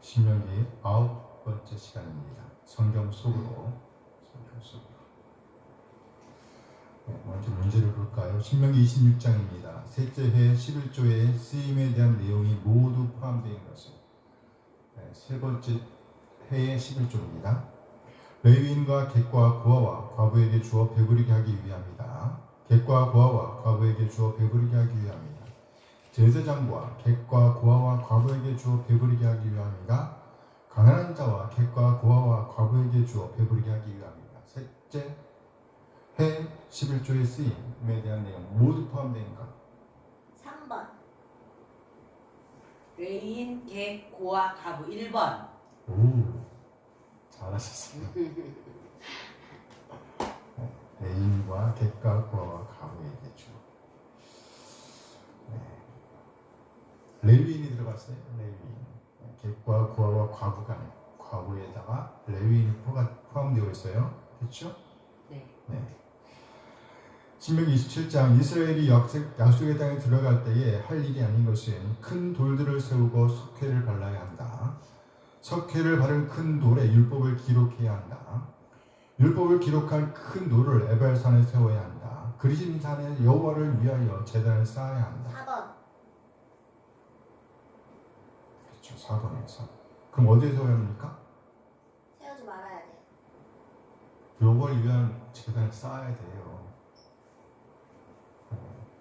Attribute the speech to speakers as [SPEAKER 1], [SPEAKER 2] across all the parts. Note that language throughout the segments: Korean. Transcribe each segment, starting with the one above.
[SPEAKER 1] 신명기 9번째 시간입니다. 성경 속으로. 먼저 문제를 볼까요? 신명기 26장입니다. 셋째 해 11조의 쓰임에 대한 내용이 모두 포함되어 있는 것은 세 번째 해의 11조입니다. 레위인과 객과 고아와 과부에게 주어 배부르게 하기 위함이다. 객과 고아와 과부에게 주어 배부르게 하기 위함이다. 제사장과 객과 고아와 과부에게 주어 배부르게 하기 위함이다. 가난한 자와 객과 고아와 과부에게 주어 배부르게 하기 위함이다. 셋째 해 11조의 쓰임에 대한 내용 모두 포함되어 있는 것.
[SPEAKER 2] 3번
[SPEAKER 3] 레위인, 객, 고아, 과부 1번.
[SPEAKER 1] 오, 잘하셨어요. 레인과 객과 고아와 과부에게 주어. 레위인이 들어갔어요. 레위인. 객과 고아와 과부가 과부에다가 레위인이 포함되어 있어요. 그렇죠?
[SPEAKER 3] 네.
[SPEAKER 1] 신명기 27장 이스라엘이 약속의 땅에 들어갈 때에 할 일이 아닌 것은 큰 돌들을 세우고 석회를 발라야 한다. 석회를 바른 큰 돌에 율법을 기록해야 한다. 율법을 기록한 큰 돌을 에발산에 세워야 한다. 그리심산에 여호와를 위하여 제단을 쌓아야 한다.
[SPEAKER 2] 4번
[SPEAKER 1] 그렇죠. 4번에서. 그럼 어디에 세워야 합니까?
[SPEAKER 2] 세우지 말아야 돼.
[SPEAKER 1] 여호와를 위한 제단을 쌓아야 돼요.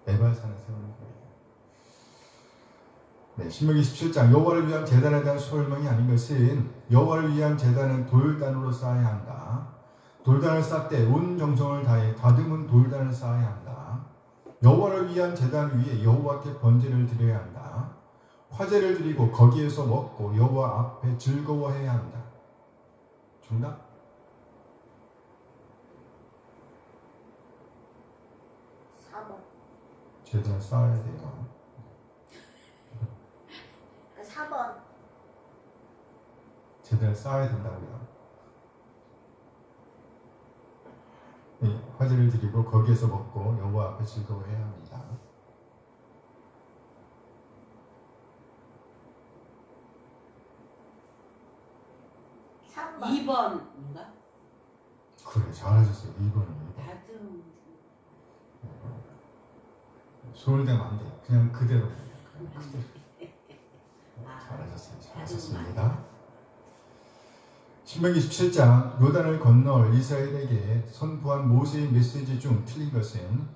[SPEAKER 1] 에발산에 세우는 거예요. 네, 신명기 17장 여호와를 위한 제단에 대한 설명이 아닌 것은 여호와를 위한 제단은 돌단으로 쌓아야 한다. 돌단을 쌓을 때 온 정성을 다해 다듬은 돌단을 쌓아야 한다. 여호와를 위한 제단 위에 여호와께 번제를 드려야 한다. 화제를 드리고 거기에서 먹고 여호와 앞에 즐거워해야 한다. 정답?
[SPEAKER 2] 4번
[SPEAKER 1] 제단을 쌓아야 돼요.
[SPEAKER 2] 4번
[SPEAKER 1] 제단을 쌓아야 된다고요. 네, 화제를 드리고 거기에서 먹고 여호와 앞에 즐거워해야 합니다.
[SPEAKER 2] 3번
[SPEAKER 3] 2번인가?
[SPEAKER 1] 그래, 잘하셨어요. 2번입니다.
[SPEAKER 3] 다듬.
[SPEAKER 1] 소홀되면 안 돼. 그냥 그대로. 잘하셨어요. 잘하셨습니다. 신명기 17장 요단을 건널 이스라엘에게 선포한 모세의 메시지 중 틀린 것은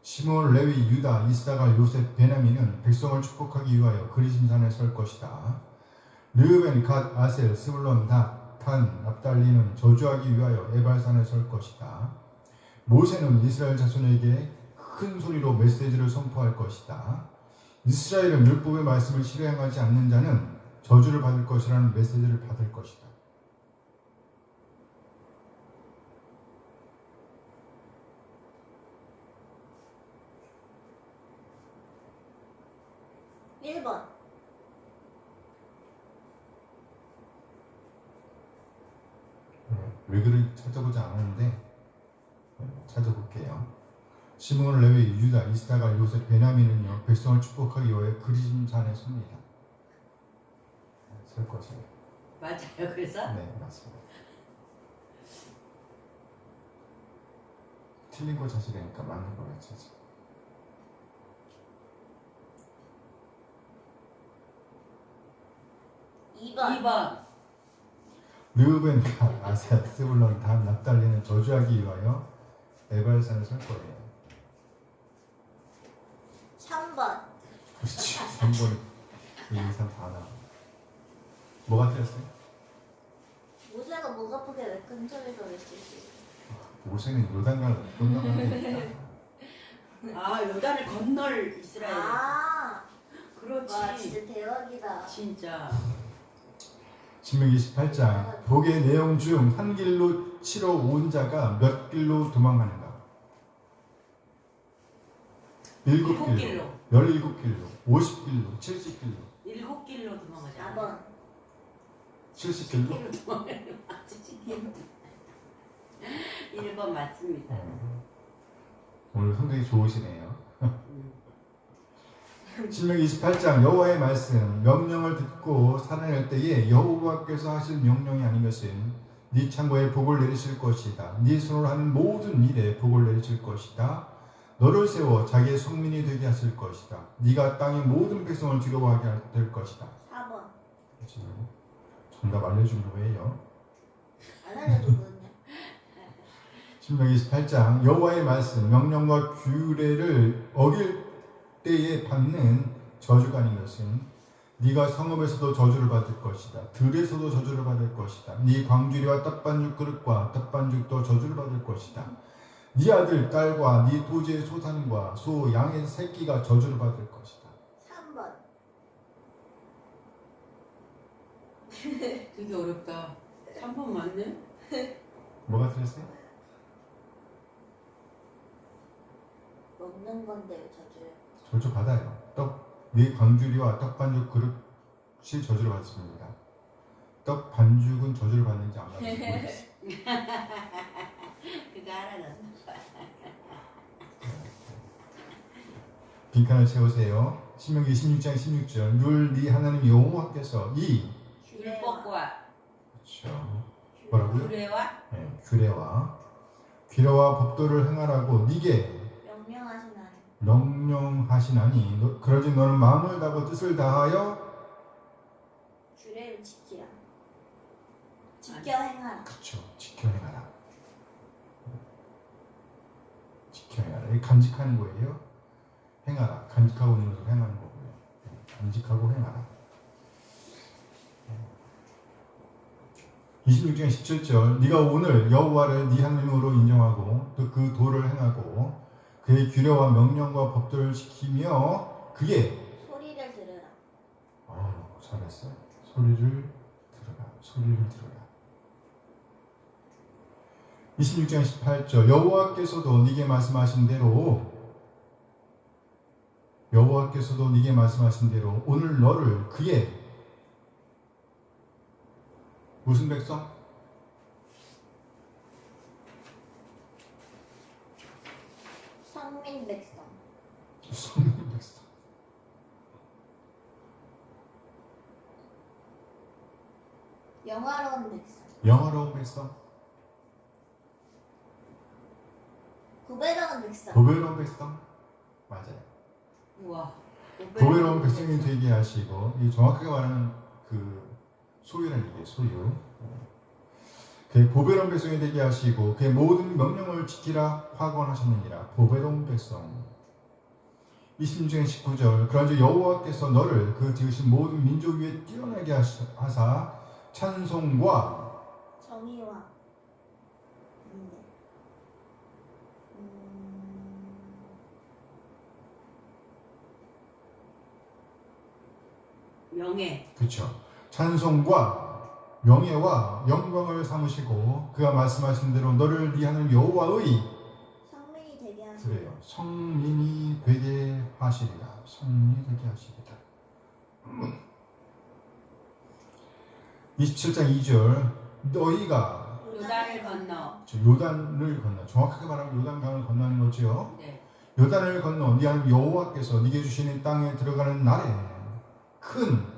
[SPEAKER 1] 시므온, 레위, 유다, 이사갈, 요셉, 베냐민은 백성을 축복하기 위하여 그리심산에 설 것이다. 르우벤, 갓, 아셀, 스불론, 단, 납달리는 저주하기 위하여 에발산에 설 것이다. 모세는 이스라엘 자손에게 큰 소리로 메시지를 선포할 것이다. 이스라엘은 율법의 말씀을 실행하지 않는 자는 저주를 받을 것이라는 메시지를 받을 것이다.
[SPEAKER 2] 1번
[SPEAKER 1] 왜 그런지 찾아보지 않았는데 찾아볼게요. 시므온, 레위, 유다, 이사갈, 요셉, 베냐민은요 백성을 축복하기 위해 그리심산에 섭니다. 설 것이에요.
[SPEAKER 3] 맞아요. 그래서
[SPEAKER 1] 네, 맞습니다. 틀린 거 찾으려니까 맞는 거 찾지.
[SPEAKER 2] 2번
[SPEAKER 1] 르우벤, 갓, 아셀, 스불론, 단, 납달리는 저주하기 위하여 에발산을 설 거예요.
[SPEAKER 2] 3번
[SPEAKER 1] 그렇지. 3번 1, 2, 3 다 나와. 뭐가 틀렸어요?
[SPEAKER 2] 모세가 목 아프게 왜 근처에서 외칠 수 있어?
[SPEAKER 1] 모세는 요단강을 건너가는
[SPEAKER 3] 아 요단을 건널 이스라엘.
[SPEAKER 2] 와
[SPEAKER 3] 그렇지.
[SPEAKER 2] 진짜 대박이다.
[SPEAKER 3] 진짜.
[SPEAKER 1] 신명기 18장 복의 내용 중 한 길로 치러 온 자가 몇 길로 도망가는가? 7길로, 17길로, 50길로, 70길로.
[SPEAKER 3] 7길로 도망가자.
[SPEAKER 2] 4번
[SPEAKER 1] 70길로?
[SPEAKER 3] 7길로 도망가자. 70길로. 1번 맞습니다.
[SPEAKER 1] 오늘 성적이 좋으시네요. 신명기 28장 여호와의 말씀 명령을 듣고 살아낼 때에 여호와께서 하실 명령이 아닌 것은 네 창고에 복을 내리실 것이다. 네 손으로 하는 모든 일에 복을 내리실 것이다. 너를 세워 자기의 성민이 되게 하실 것이다. 네가 땅의 모든 백성을 두려워하게 될 것이다.
[SPEAKER 2] 4번.
[SPEAKER 1] 지금 정답 알려준 거예요.
[SPEAKER 2] 안 알려주거든요.
[SPEAKER 1] 신명기 28장 여호와의 말씀 명령과 규례를 어길 때에 받는 저주가 아닌 것은 네가 성읍에서도 저주를 받을 것이다. 들에서도 저주를 받을 것이다. 네 광주리와 떡반죽 그릇과 떡반죽도 저주를 받을 것이다. 네 아들 딸과 네 토지의 소산과 소 양의 새끼가 저주를 받을 것이다.
[SPEAKER 2] 3번.
[SPEAKER 3] 되게 어렵다. 3번 맞네?
[SPEAKER 1] 뭐가 틀렸어요?
[SPEAKER 2] 먹는 건데 왜 저주예요?
[SPEAKER 1] 저주 받아요. 네 광주리와 떡반죽 그릇이 저주를 받습니다. 떡반죽은 저주를 받는지 안 받는지 모르겠어요.
[SPEAKER 3] 그거 알아놨어.
[SPEAKER 1] 빈칸을 채우세요. 신명기 26장 16절 늘 네 하나님 여호와께서 이
[SPEAKER 3] 율법과
[SPEAKER 1] 그렇죠. 뭐라고요?
[SPEAKER 3] 규례와
[SPEAKER 1] 네, 규례와 법도를 행하라고 네게 명령하시나니 그러지 너는 마음을 다하고 뜻을 다하여
[SPEAKER 2] 규례를 지키라. 지켜 행하라.
[SPEAKER 1] 그렇죠. 지켜 행하라. 지켜 행하라. 이게 간직하는 거예요. 행하라. 간직하고 있는 것을 행하는 거고요. 간직하고 행하라. 26장 17절 네가 오늘 여호와를 네 하나님으로 인정하고 또 그 도를 행하고 그의 규례와 명령과 법도를 지키며 그의
[SPEAKER 2] 소리를 들으라.
[SPEAKER 1] 잘했어요. 소리를 들어라. 26장 18절 여호와께서도 네게 말씀하신 대로 오늘 너를 그의 무슨 백성?
[SPEAKER 2] 성민 백성.
[SPEAKER 1] 성민 백성.
[SPEAKER 2] 영화로운 백성.
[SPEAKER 1] 영화로운 백성.
[SPEAKER 2] 고배로운 백성.
[SPEAKER 1] 보배로운 백성. 맞아요.
[SPEAKER 3] 우와.
[SPEAKER 1] 보배로운 백성이 되게 하시고 이 정확하게 말하는 그 소유라는 얘기예요. 소유. 그 보배로운 백성이 되게 하시고 그의 모든 명령을 지키라 확언하셨느니라. 보배로운 백성. 26장 19절 그런즉 여호와께서 너를 그 지으신 모든 민족 위에 뛰어나게 하사 찬송과
[SPEAKER 2] 정의와
[SPEAKER 3] 명예.
[SPEAKER 1] 그렇죠. 찬송과 명예와 영광을 삼으시고 그가 말씀하신 대로 너를 네 하나님 여호와의
[SPEAKER 2] 성민이 되게 하시라.
[SPEAKER 1] 그래요. 성민이 되게 하시리라. 성민이 되게 하시리라. 27장 2절 너희가
[SPEAKER 3] 요단을 건너.
[SPEAKER 1] 요단을 건너 정확하게 말하면 요단강을 건너는 거죠.
[SPEAKER 3] 네.
[SPEAKER 1] 요단을 건너 네 하나님 여호와께서 네게 주시는 땅에 들어가는 날에 큰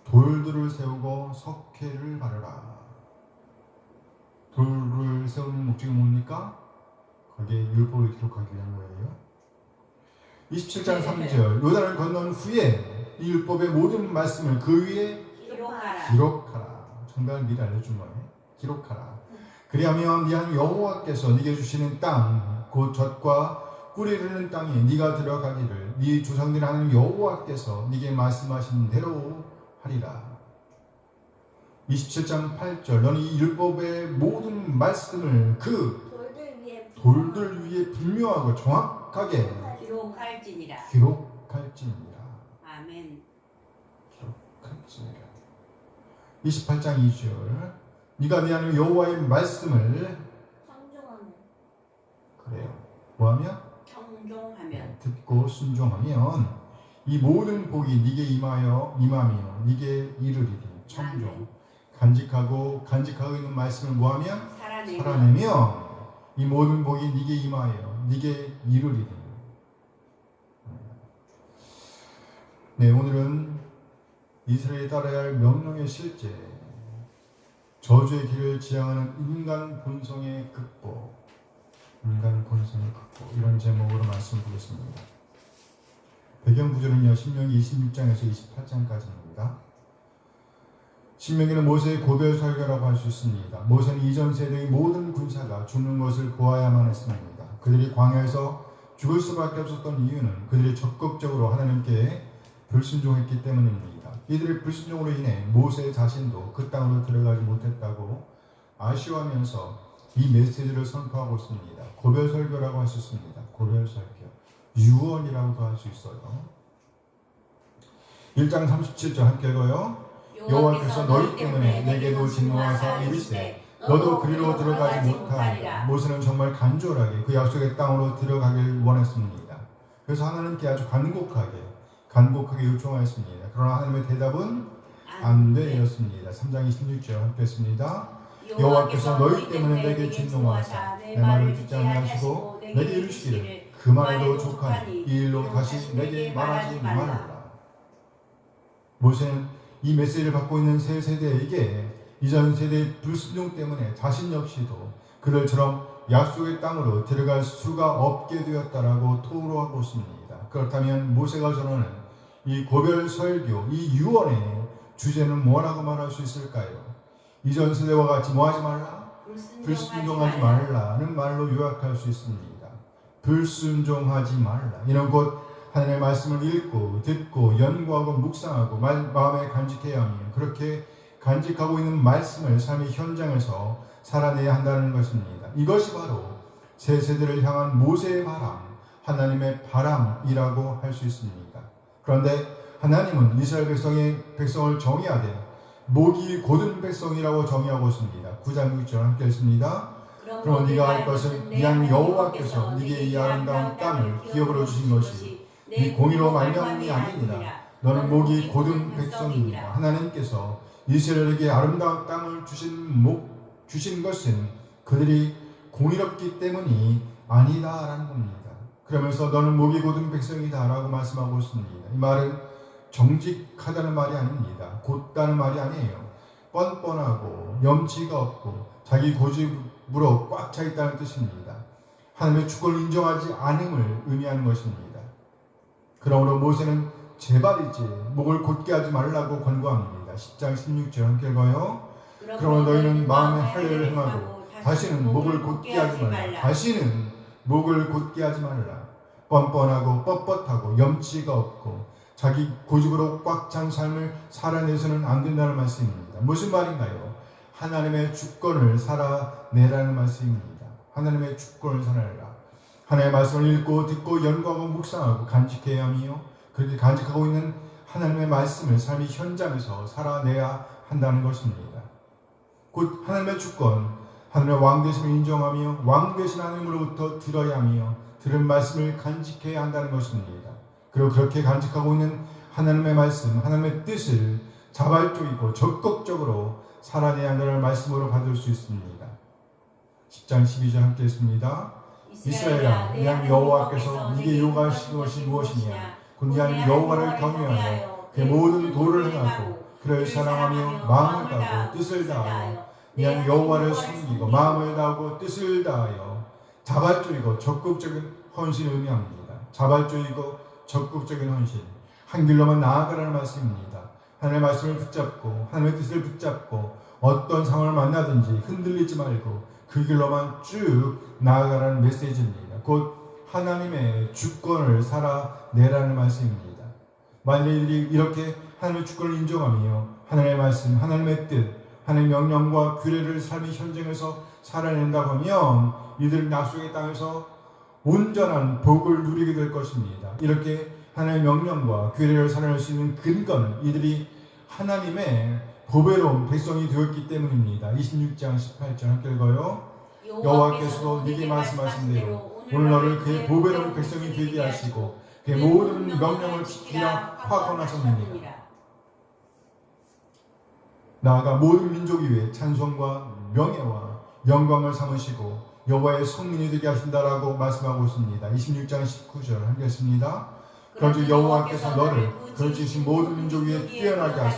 [SPEAKER 1] 돌들을 세우고 석회를 바르라. 돌을 세우는 목적이 뭡니까? 거기에 율법을 기록하기 위한 거예요. 27장 3절 요단을 건넌 후에 이 율법의 모든 말씀을 그 위에 기록하라. 정답을 미리 알려준 거예요. 기록하라. 그리하면 네 하나님 여호와께서 네게 주시는 땅 곧 젖과 꿀이 흐르는 땅에 네가 들어가기를 네 조상들 하나님 여호와께서 네게 말씀하신 대로 하리라. 27장 8절 너는 이 율법의 모든 말씀을 그 돌들 위에 분명하고 정확하게
[SPEAKER 3] 기록할지니라. 아멘.
[SPEAKER 1] 기록할지니라. 28장 2절 네가 네 하나님 여호와의 말씀을
[SPEAKER 2] 청종하면
[SPEAKER 1] 그래요. 뭐하면?
[SPEAKER 3] 청종하면
[SPEAKER 1] 듣고 순종하면 이 모든 복이 네게 임하며 네게 이르리니 청종. 간직하고 있는 말씀을 뭐하면? 살아내며 이 모든 복이 네게 임하여 네게 이르리니. 네, 오늘은 이스라엘이 따라야 할 명령의 실제, 저주의 길을 지향하는 인간 본성의 극복, 이런 제목으로 말씀드리겠습니다. 배경 구절은요, 신명기 26장에서 28장까지입니다. 신명기는 모세의 고별 설교라고 할 수 있습니다. 모세는 이전 세대의 모든 군사가 죽는 것을 보아야만 했습니다. 그들이 광야에서 죽을 수밖에 없었던 이유는 그들이 적극적으로 하나님께 불순종했기 때문입니다. 이들의 불순종으로 인해 모세 자신도 그 땅으로 들어가지 못했다고 아쉬워하면서 이 메시지를 선포하고 있습니다. 고별 설교라고 할 수 있습니다. 고별 설교, 유언이라고도 할 수 있어요. 1장 37절 함께 읽어요. 여호와께서 너희 때문에 내게도 진노하사 이르시되 너도 그리로 들어가지 못하리라. 모세는 정말 간절하게 그 약속의 땅으로 들어가길 원했습니다. 그래서 하나님께 아주 간곡하게 요청하였습니다. 그러나 하나님의 대답은 안 되었습니다. 3장 26절 함께 했습니다. 여호와께서 너희 때문에 내게 진노하사 내 말을 듣지 아니하시고 내게 이르시기를 그 말도 족하니 이 일로 다시 내게 말하지 말라. 모세는 이 메시지를 받고 있는 새 세대에게 이전 세대의 불순종 때문에 자신 역시도 그들처럼 약속의 땅으로 들어갈 수가 없게 되었다라고 토로하고 있습니다. 그렇다면 모세가 전하는 이 고별 설교, 이 유언의 주제는 뭐라고 말할 수 있을까요? 이전 세대와 같이 뭐하지 말라? 불순종하지 말라는 말로 요약할 수 있습니다. 불순종하지 말라. 이는 곧 하나님의 말씀을 읽고 듣고 연구하고 묵상하고 마음에 간직해야 하며 그렇게 간직하고 있는 말씀을 삶의 현장에서 살아내야 한다는 것입니다. 이것이 바로 새 세대를 향한 모세의 바람, 하나님의 바람이라고 할 수 있습니다. 그런데 하나님은 이스라엘 백성을 정의하되 목이 곧은 백성이라고 정의하고 있습니다. 9장 6절 함께 읽습니다. 그럼 네가 할 것은 네 하나님 여호와께서 네게 이 아름다운 땅을 기업으로 주신 것이 네 공의로 말미암음이 아니니라. 너는 목이 곧은 백성이니라. 하나님께서 이스라엘에게 아름다운 땅을 주신 것은 그들이 공의롭기 때문이 아니다라는 겁니다. 그러면서 너는 목이 곧은 백성이다 라고 말씀하고 있습니다. 이 말은 정직하다는 말이 아닙니다. 곧다는 말이 아니에요. 뻔뻔하고 염치가 없고 자기 고집으로 꽉 차 있다는 뜻입니다. 하나님의 주권을 인정하지 않음을 의미하는 것입니다. 그러므로 모세는 제발이지 목을 곧게 하지 말라고 권고합니다. 10장 16절 함께 읽어요. 그러므로 너희는 마음에 할례를 행하고 다시는 목을 곧게 하지 말라. 다시는 목을 곧게 하지 말라. 뻔뻔하고 뻣뻣하고 염치가 없고 자기 고집으로 꽉 찬 삶을 살아내서는 안 된다는 말씀입니다. 무슨 말인가요? 하나님의 주권을 살아내라는 말씀입니다. 하나님의 주권을 살아내라. 하나님의 말씀을 읽고 듣고 연구하고 묵상하고 간직해야 하며 그렇게 간직하고 있는 하나님의 말씀을 삶의 현장에서 살아내야 한다는 것입니다. 곧 하나님의 주권, 하나님의 왕되심을 인정하며 왕되신 하나님으로부터 들어야 하며 들은 말씀을 간직해야 한다는 것입니다. 그리고 그렇게 간직하고 있는 하나님의 말씀, 하나님의 뜻을 자발적이고 적극적으로 살아내야 한다는 말씀으로 받을 수 있습니다. 10장 12절 함께 했습니다. 이스라엘아, 네 하나님 여호와께서 네게 요구하신 것이 무엇이냐? 곧 네 하나님 여호와를 경외하여 그의 모든 도를 행하고 그를 사랑하며 마음을 다하고 뜻을 다하여 네 하나님 여호와를 섬기고 마음을 다하고 뜻을 다하여 자발적이고 적극적인 헌신을 의미합니다. 자발적이고 적극적인 헌신, 한 길로만 나아가라는 말씀입니다. 하나님의 말씀을 붙잡고 하나님의 뜻을 붙잡고 어떤 상황을 만나든지 흔들리지 말고 그 길로만 쭉 나아가라는 메시지입니다. 곧 하나님의 주권을 살아내라는 말씀입니다. 만약 이들이 이렇게 하나님의 주권을 인정하며 하나님의 말씀, 하나님의 뜻, 하나님의 명령과 규례를 삶의 현장에서 살아낸다고 하면 이들은 약속의 땅에서 온전한 복을 누리게 될 것입니다. 이렇게 하나님의 명령과 규례를 살아낼 수 있는 근거는 이들이 하나님의 보배로운 백성이 되었기 때문입니다. 26장 18절 함께 읽어요. 여호와께서도 네게 말씀하신 대로 오늘 너를 그의 보배로운 백성이 되게 하시고 그의 모든 명령을 지키라 확언하셨느니라. 나아가 모든 민족 위에 찬송과 명예와 영광을 삼으시고 여호와의 성민이 되게 하신다라고 말씀하고 있습니다. 26장 19절 함께 했습니다. 그런즉 여호와께서 너를 그를 지으신 모든 민족 위에 뛰어나게 하사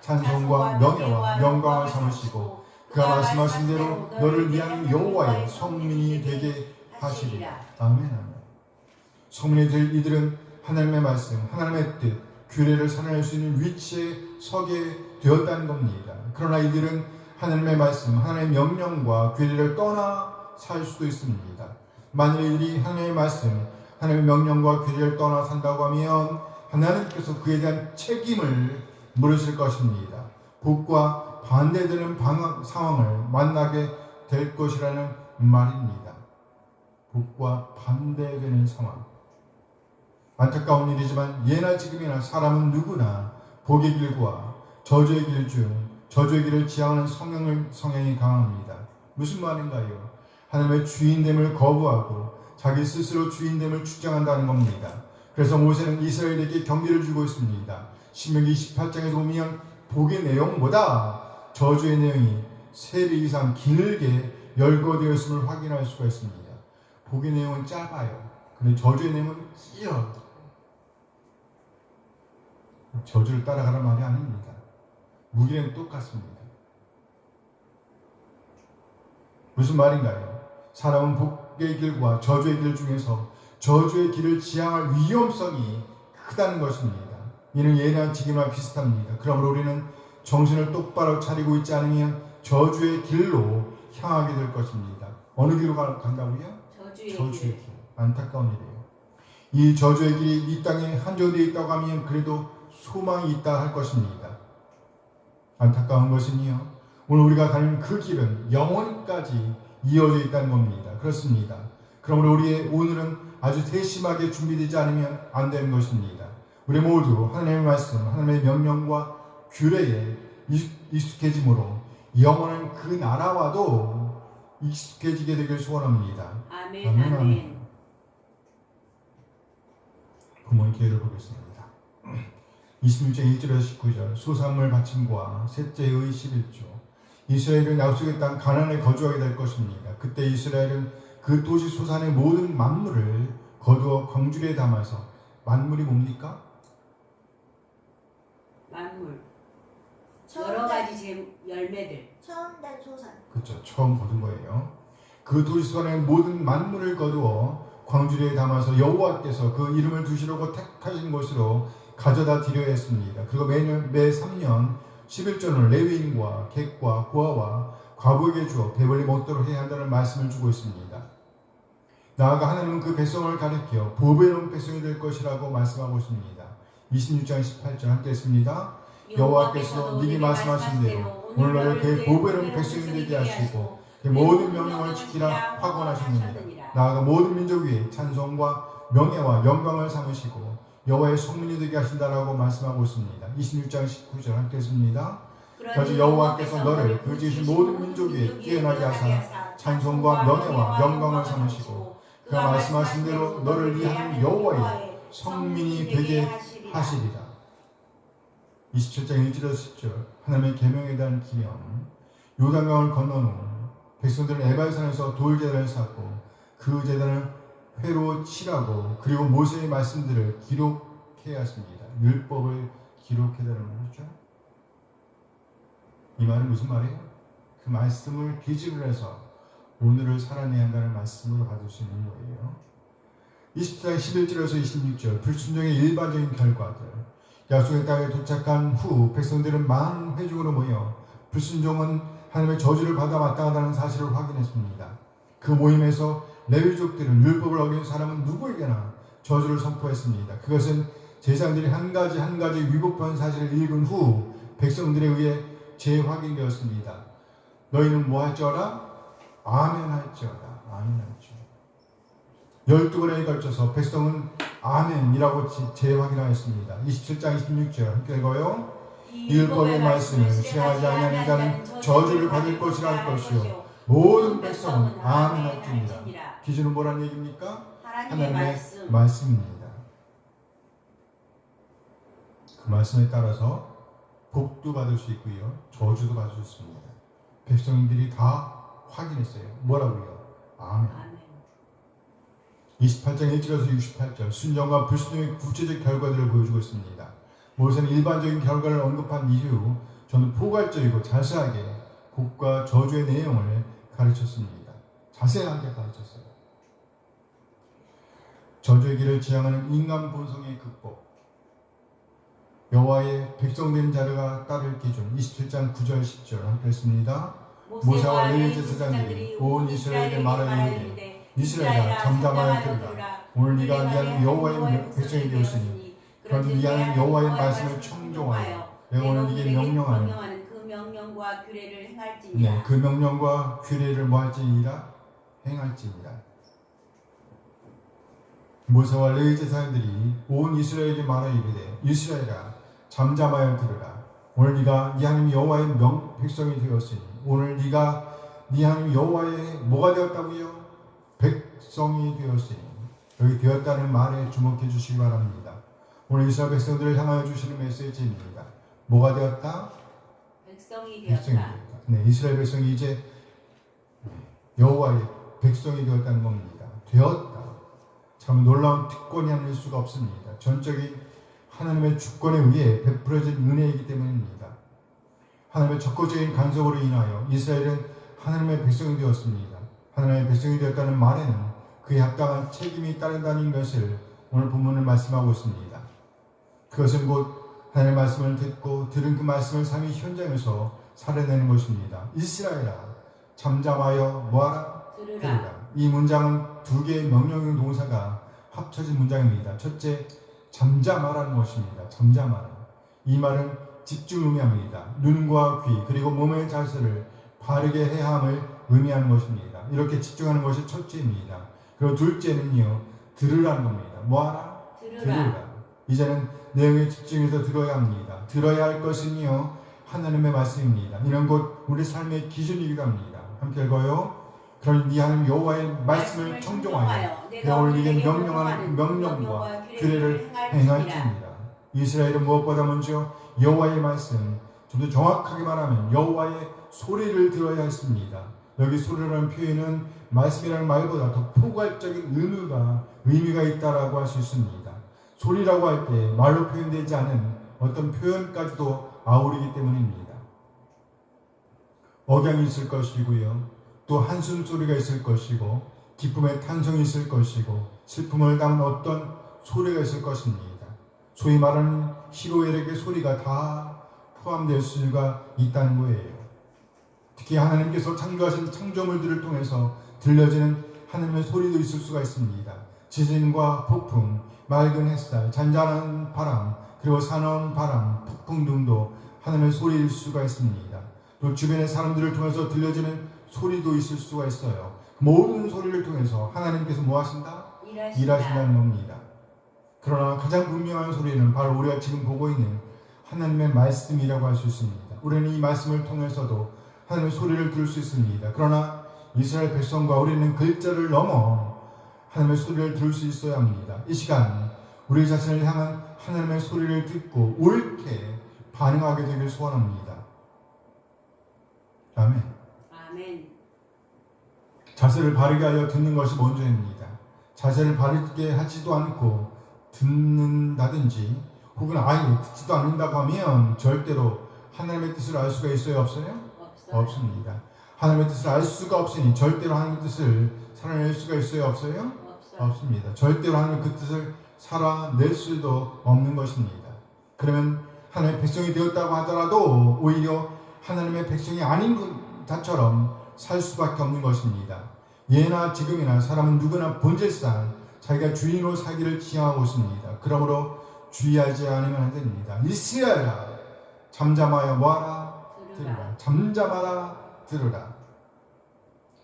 [SPEAKER 1] 찬송과 명예와 영광을 삼으시고 그가 말씀하신 대로 너를 위한 여호와의 성민이 되게 하시리라. 아멘. 아멘. 성민이 될 이들은 하나님의 말씀, 하나님의 뜻, 규례를 살아낼 수 있는 위치에 서게 되었다는 겁니다. 그러나 이들은 하나님의 말씀, 하나님의 명령과 규례를 떠나 살 수도 있습니다. 만일 이들이 하나님의 말씀, 하나님의 명령과 규례를 떠나 산다고 하면 하나님께서 그에 대한 책임을 물으실 것입니다. 복과 반대되는 상황을 만나게 될 것이라는 말입니다. 복과 반대되는 상황. 안타까운 일이지만 예나 지금이나 사람은 누구나 복의 길과 저주의 길 중 저주의 길을 지향하는 성향이 강합니다. 무슨 말인가요? 하나님의 주인됨을 거부하고 자기 스스로 주인됨을 주장한다는 겁니다. 그래서 모세는 이스라엘에게 경계를 주고 있습니다. 신명기 28장에서 보면 복의 내용보다 저주의 내용이 3배 이상 길게 열거되어 있음을 확인할 수가 있습니다. 복의 내용은 짧아요. 근데 저주의 내용은 길어요. 저주를 따라가란 말이 아닙니다. 무기는 똑같습니다. 무슨 말인가요? 사람은 복의 길과 저주의 길 중에서 저주의 길을 지향할 위험성이 크다는 것입니다. 이는 예나 지금이나 비슷합니다. 그러므로 우리는 정신을 똑바로 차리고 있지 않으면 저주의 길로 향하게 될 것입니다. 어느 길로 간다고요? 저주의 길. 안타까운 일이에요. 이 저주의 길이 이 땅에 한정되어 있다고 하면 그래도 소망이 있다 할 것입니다. 안타까운 것은요, 오늘 우리가 가는 그 길은 영원까지 이어져 있다는 겁니다. 그렇습니다. 그러므로 우리의 오늘은 아주 세심하게 준비되지 않으면 안 되는 것입니다. 우리 모두 하나님의 말씀, 하나님의 명령과 규례에 익숙해짐으로 영원한 그 나라와도 익숙해지게 되길 소원합니다.
[SPEAKER 3] 아멘. 아멘.
[SPEAKER 1] 부모님 기회를 보겠습니다. 26장 1절에서 19절 소산물 바침과 셋째의 11조. 이스라엘은 약속의 땅 가나안에 거주하게 될 것입니다. 그때 이스라엘은 그 도시 소산의 모든 만물을 거두어 광주리에 담아서, 만물이 뭡니까?
[SPEAKER 3] 만물. 여러 가지 열매들.
[SPEAKER 2] 처음 된 소산.
[SPEAKER 1] 그렇죠. 처음 거둔 거예요. 그 도시 소산의 모든 만물을 거두어 광주리에 담아서 여호와께서 그 이름을 두시려고 택하신 곳으로 가져다 드려야 했습니다. 그리고 매 3년 11조는 레위인과 객과 고아와 과부에게 주어 배불리 먹도록 해야 한다는 말씀을 주고 있습니다. 나아가 하나님은 그 백성을 가리켜 보배로운 백성이 될 것이라고 말씀하고 있습니다. 26장 18절 함께 했습니다. 여호와께서 네게 말씀하신 대로 오늘 너를 그의 보배로운 백성이 되게 하시고 그의 모든 명령을 지키라 확언하셨느니라. 나아가 모든 민족 위에 찬송과 명예와 영광을 삼으시고 여호와의 성민이 되게 하신다라고 말씀하고 있습니다. 26장 19절 함께 했습니다. 그래서 여호와께서 너를 그 지으신 모든 민족 위에 뛰어나게 하사 찬송과 명예와 영광을 삼으시고 그가 말씀하신 대로 너를 위한 여호와의 성민이 되게 하시리라. 27장 1절에서 10절 하나님의 계명에 대한 기념. 요단강을 건넌 후 백성들은 에발산에서 돌제단을 쌓고 그 제단을 회로 칠하고 그리고 모세의 말씀들을 기록해야 했습니다. 율법을 기록해달라는 거죠. 이 말은 무슨 말이에요? 그 말씀을 기집을 해서 오늘을 살아내야 한다는 말씀으로 받을 수 있는 거예요. 20장 11절에서 26절 불순종의 일반적인 결과들. 약속의 땅에 도착한 후 백성들은 많은 회중으로 모여 불순종은 하나님의 저주를 받아 마땅하다는 사실을 확인했습니다. 그 모임에서 레위족들은 율법을 어긴 사람은 누구에게나 저주를 선포했습니다. 그것은 제사장들이 한 가지 위법한 사실을 읽은 후 백성들에 의해 재확인되었습니다. 너희는 뭐 할지어라? 아멘 할지어라. 아멘 할지어라. 12번에 걸쳐서 백성은 아멘이라고 재확인하였습니다. 27장 26절 함께 읽어요. 이 율법의 말씀을 실행하지 아니하는 자는 저주를 받을 것이라 할 것이요 모든 백성은 아멘 할지니라. 기준은 뭐라는 얘기입니까? 하나님의 말씀입니다. 그 말씀에 따라서 복도 받을 수 있고요 저주도 받을 수 있습니다. 백성들이 다 확인했어요. 뭐라고요? 아멘. 28장 1절에서 68절 순종과 불순종의 구체적 결과들을 보여주고 있습니다. 모세는 일반적인 결과를 언급한 이후 저는 포괄적이고 자세하게 복과 저주의 내용을 가르쳤습니다. 자세하게 가르쳤어요. 저주의 길을 지향하는 인간 본성의 극복, 여호와의 백성된 자가 따를 기준 27장 9절 10절 함께 했습니다. 모세와 레위 제사장들이 온 이스라엘에게 말하기를 이스라엘아 잠잠하여 들으라. 오늘 네가 네 하나님 여호와의 백성이 되었으니 그런즉 네 하나님 여호와의 말씀을 청종하여 내가 오늘 네게 명령하는
[SPEAKER 3] 그 명령과 규례를 행할지니라.
[SPEAKER 1] 네, 그 명령과 규례를 뭐할지니라 행할지니라. 모세와 레위 제사장들이 온 이스라엘에게 말하기를 이스라엘아 잠잠하여 들으라. 오늘 네가 네 하나님 여호와의 백성이 되었으니 오늘 네가 네 하나님 여호와의 뭐가 되었다고요? 백성이 되었으니 여기 되었다는 말에 주목해 주시기 바랍니다. 오늘 이스라엘 백성들을 향하여 주시는 메시지입니다. 뭐가 되었다?
[SPEAKER 3] 백성이
[SPEAKER 1] 백성이
[SPEAKER 3] 되었다.
[SPEAKER 1] 되었다. 네, 이스라엘 백성이 이제 여호와의 백성이 되었다는 겁니다. 되었다. 참 놀라운 특권이 아닐 수가 없습니다. 전적인 하나님의 주권에 의해 베풀어진 은혜이기 때문입니다. 하나님의 적극적인 간섭으로 인하여 이스라엘은 하나님의 백성이 되었습니다. 하나님의 백성이 되었다는 말에는 그에 합당한 책임이 따른다는 것을 오늘 본문을 말씀하고 있습니다. 그것은 곧 하나님의 말씀을 듣고 들은 그 말씀을 삶의 현장에서 살아내는 것입니다. 이스라엘아 잠잠하여 뭐하라? 들으라. 이 문장은 두 개의 명령형 동사가 합쳐진 문장입니다. 첫째, 잠잠하라는 것입니다. 잠잠하라. 이 말은 집중 의미합니다. 눈과 귀 그리고 몸의 자세를 바르게 해야 함을 의미하는 것입니다. 이렇게 집중하는 것이 첫째입니다. 그리고 둘째는요, 들으라는 겁니다. 뭐하라? 들으라. 이제는 내용에 집중해서 들어야 합니다. 들어야 할 것은요, 하나님의 말씀입니다. 이는 곧 우리 삶의 기준이기도 합니다. 함께 읽어요. 그러니 네 하나님 여호와의 말씀을 청종하여 내가 오늘 네게 명령하는 명령과 규례를 행할지니라. 이스라엘은 무엇보다 먼저 여호와의 말씀, 좀 더 정확하게 말하면 여호와의 소리를 들어야 했습니다. 여기 소리라는 표현은 말씀이라는 말보다 더 포괄적인 의미가 있다라고 할 수 있습니다. 소리라고 할 때 말로 표현되지 않은 어떤 표현까지도 아우르기 때문입니다. 억양이 있을 것이고요. 또 한숨 소리가 있을 것이고 기쁨의 탄성이 있을 것이고 슬픔을 담은 어떤 소리가 있을 것입니다. 소위 말하는 희로애락의 소리가 다 포함될 수가 있다는 거예요. 특히 하나님께서 창조하신 창조물들을 통해서 들려지는 하나님의 소리도 있을 수가 있습니다. 지진과 폭풍, 맑은 햇살, 잔잔한 바람, 그리고 사나운 바람, 폭풍 등도 하나님의 소리일 수가 있습니다. 또 주변의 사람들을 통해서 들려지는 소리도 있을 수가 있어요. 모든 소리를 통해서 하나님께서 뭐 하신다? 일하신다는 겁니다. 그러나 가장 분명한 소리는 바로 우리가 지금 보고 있는 하나님의 말씀이라고 할 수 있습니다. 우리는 이 말씀을 통해서도 하나님의 소리를 들을 수 있습니다. 그러나 이스라엘 백성과 우리는 글자를 넘어 하나님의 소리를 들을 수 있어야 합니다. 이 시간 우리 자신을 향한 하나님의 소리를 듣고 옳게 반응하게 되길 소원합니다. 아멘.
[SPEAKER 3] 아멘.
[SPEAKER 1] 자세를 바르게 하여 듣는 것이 먼저입니다. 자세를 바르게 하지도 않고 듣는다든지 혹은 아예 듣지도 않는다고 하면 절대로 하나님의 뜻을 알 수가 있어요? 없어요? 없습니다. 하나님의 뜻을 알 수가 없으니 절대로 하나님의 뜻을 살아낼 수가 있어요? 없어요? 없습니다. 절대로 하나님의 그 뜻을 살아낼 수도 없는 것입니다. 그러면 하나님의 백성이 되었다고 하더라도 오히려 하나님의 백성이 아닌 자처럼 살 수밖에 없는 것입니다. 예나 지금이나 사람은 누구나 본질상 자기가 주인으로 살기를 지향하고 있습니다. 그러므로 주의하지 않으면 안 됩니다. 이스라엘아 잠잠하여 뭐하라? 들으라. 잠잠하라 들으라.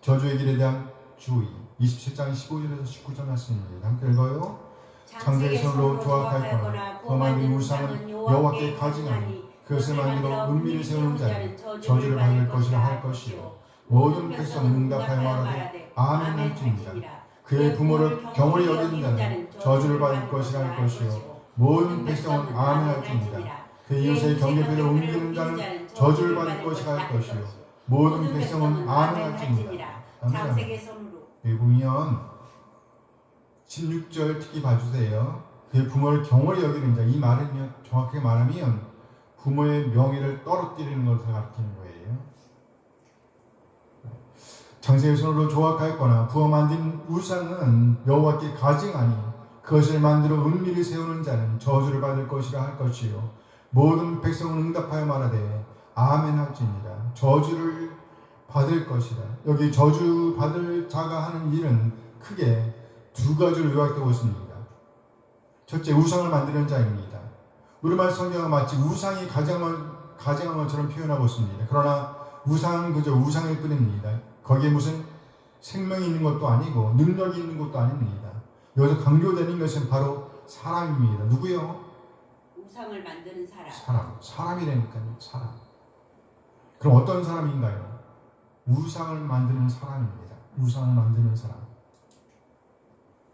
[SPEAKER 1] 저주의 길에 대한 주의 27장 15절에서 19절 말씀입니다. 함께 읽어요. 창세기 손으로 조각하였거나 범하는 우상은 여호와께 가증하니 그것을 만들어 은밀히 세우는 자는 저주를 받을 것이라 할 것이요 모든 백성은 응답하여 말하되 아멘 할지니라. 그의 부모를 경홀히 여기는 자는 저주를 받을 것이라 할 것이요 모든 백성은 아멘 할지니라. 그 이웃의 경계비를 옮기는 자는 저주를 받을 것이라 할 것이요 모든 백성은 아멘 할지니라.
[SPEAKER 3] 창세기 손으로.
[SPEAKER 1] 여기 보면 16절 특히 봐주세요. 그 부모를 경홀히 여기는 자. 이 말은요, 정확하게 말하면 부모의 명예를 떨어뜨리는 것을 가리키는 거예요. 장세의 손으로 조각하였거나 부어 만든 우상은 여호와께 가증하니 그것을 만들어 은밀히 세우는 자는 저주를 받을 것이라 할 것이요 모든 백성은 응답하여 말하되 아멘 할지니라. 저주를 받을 것이다. 여기 저주 받을 자가 하는 일은 크게 두 가지로 요약되고 있습니다. 첫째, 우상을 만드는 자입니다. 우리말 성경은 마치 우상이 가증한 것처럼 표현하고 있습니다. 그러나 우상은 그저 우상일 뿐입니다. 거기에 무슨 생명이 있는 것도 아니고 능력이 있는 것도 아닙니다. 여기서 강조되는 것은 바로 사람입니다. 누구요?
[SPEAKER 3] 우상을 만드는 사람.
[SPEAKER 1] 사람이라니까요. 사람. 그럼 어떤 사람인가요? 우상을 만드는 사람입니다. 우상을 만드는 사람.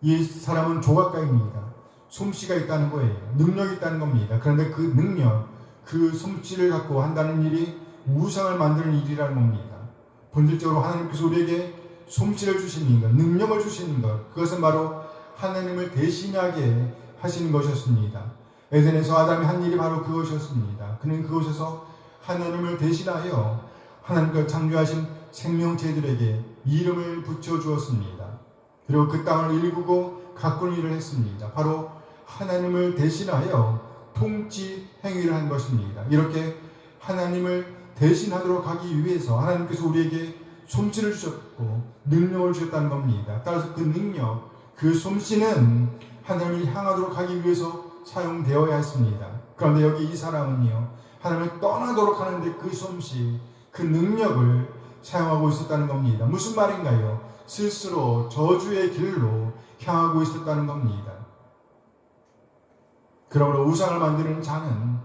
[SPEAKER 1] 이 사람은 조각가입니다. 솜씨가 있다는 거예요. 능력이 있다는 겁니다. 그런데 그 능력, 그 솜씨를 갖고 한다는 일이 우상을 만드는 일이라는 겁니다. 본질적으로 하나님께서 우리에게 솜씨를 주시는 것, 능력을 주시는 것, 그것은 바로 하나님을 대신하게 하시는 것이었습니다. 에덴에서 아담이 한 일이 바로 그것이었습니다. 그는 그곳에서 하나님을 대신하여 하나님께서 창조하신 생명체들에게 이름을 붙여주었습니다. 그리고 그 땅을 일구고 가꾸는 일을 했습니다. 바로 하나님을 대신하여 통치 행위를 한 것입니다. 이렇게 하나님을 대신하도록 하기 위해서 하나님께서 우리에게 솜씨를 주셨고 능력을 주셨다는 겁니다. 따라서 그 능력, 그 솜씨는 하나님을 향하도록 하기 위해서 사용되어야 했습니다. 그런데 여기 이 사람은요, 하나님을 떠나도록 하는데 그 솜씨, 그 능력을 사용하고 있었다는 겁니다. 무슨 말인가요? 스스로 저주의 길로 향하고 있었다는 겁니다. 그러므로 우상을 만드는 자는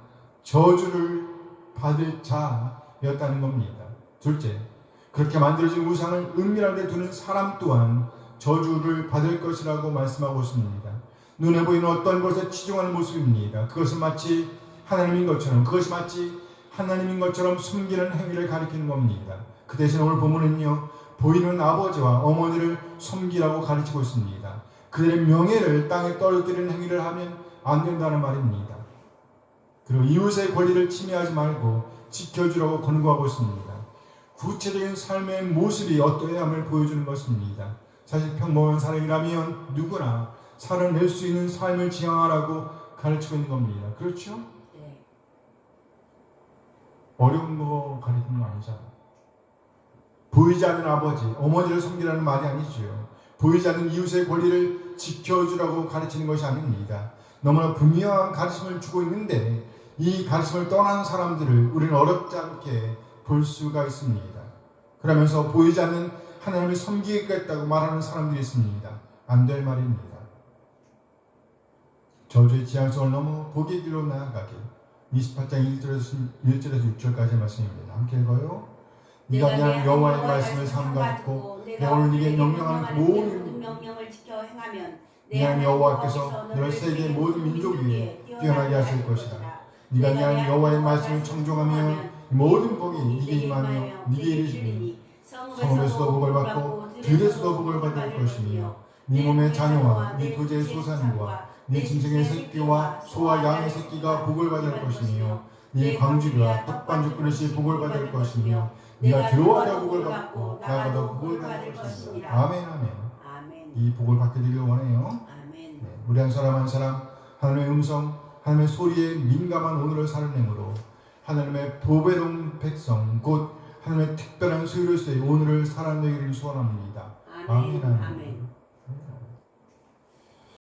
[SPEAKER 1] 저주를 받을 자였다는 겁니다. 둘째, 그렇게 만들어진 우상을 은밀한 데 두는 사람 또한 저주를 받을 것이라고 말씀하고 있습니다. 눈에 보이는 어떤 것에 치중하는 모습입니다. 그것은 마치 하나님인 것처럼, 그것이 마치 하나님인 것처럼 숨기는 행위를 가리키는 겁니다. 그 대신 오늘 본문은요, 보이는 아버지와 어머니를 섬기라고 가르치고 있습니다. 그들의 명예를 땅에 떨어뜨리는 행위를 하면 안 된다는 말입니다. 그리고 이웃의 권리를 침해하지 말고 지켜주라고 권고하고 있습니다. 구체적인 삶의 모습이 어떠해야 함을 보여주는 것입니다. 사실 평범한 사람이라면 누구나 살아낼 수 있는 삶을 지향하라고 가르치고 있는 겁니다. 그렇죠?
[SPEAKER 3] 네.
[SPEAKER 1] 어려운 거 가르치는 거 아니잖아요. 보이지 않는 아버지, 어머니를 섬기라는 말이 아니죠. 보이지 않는 이웃의 권리를 지켜주라고 가르치는 것이 아닙니다. 너무나 분명한 가르침을 주고 있는데 이 가르침을 떠난 사람들을 우리는 어렵지 않게 볼 수가 있습니다. 그러면서 보이지 않는 하나님을 섬기겠다고 말하는 사람들이 있습니다. 안 될 말입니다. 저주의 지향성을 넘어 복의 길로 나아가게. 28장 1절에서 6절까지 말씀입니다. 함께 읽어요. 네가 그냥 여호와의 말씀을 삼가듣고 내가 오늘 네게 명령하는 모든
[SPEAKER 3] 명령을 지켜 행하면
[SPEAKER 1] 내 여호와께서 너를 세계 모든 민족 위에 뛰어나게 하실 것이다. 네가 그냥 여호와의 말씀을 청종하면 모든 복이 네게 임하며 네게 이르시니 성읍에서도 복을 받고 들에서도 복을 받을 것이며 네 몸의 자녀와 네 토지의 소산과 네 짐승의 새끼와 소와 양의 새끼가 복을 받을 것이며 네 광주리와 떡반죽 그릇이 복을 받을 것이며 네가 들어와도 복을 받고 나가도 복을 받을 것이니라. 아멘, 아멘.
[SPEAKER 3] 아멘.
[SPEAKER 1] 이 복을 받게 되길 원해요.
[SPEAKER 3] 아멘.
[SPEAKER 1] 네, 우리 한 사람 한 사람 하나님의 음성, 하나님의 소리에 민감한 오늘을 살아내므로 하나님의 보배로운 백성, 곧 하나님의 특별한 소유로서의 오늘을 살아내기를 소원합니다.
[SPEAKER 3] 아멘.
[SPEAKER 1] 아멘.
[SPEAKER 3] 아멘.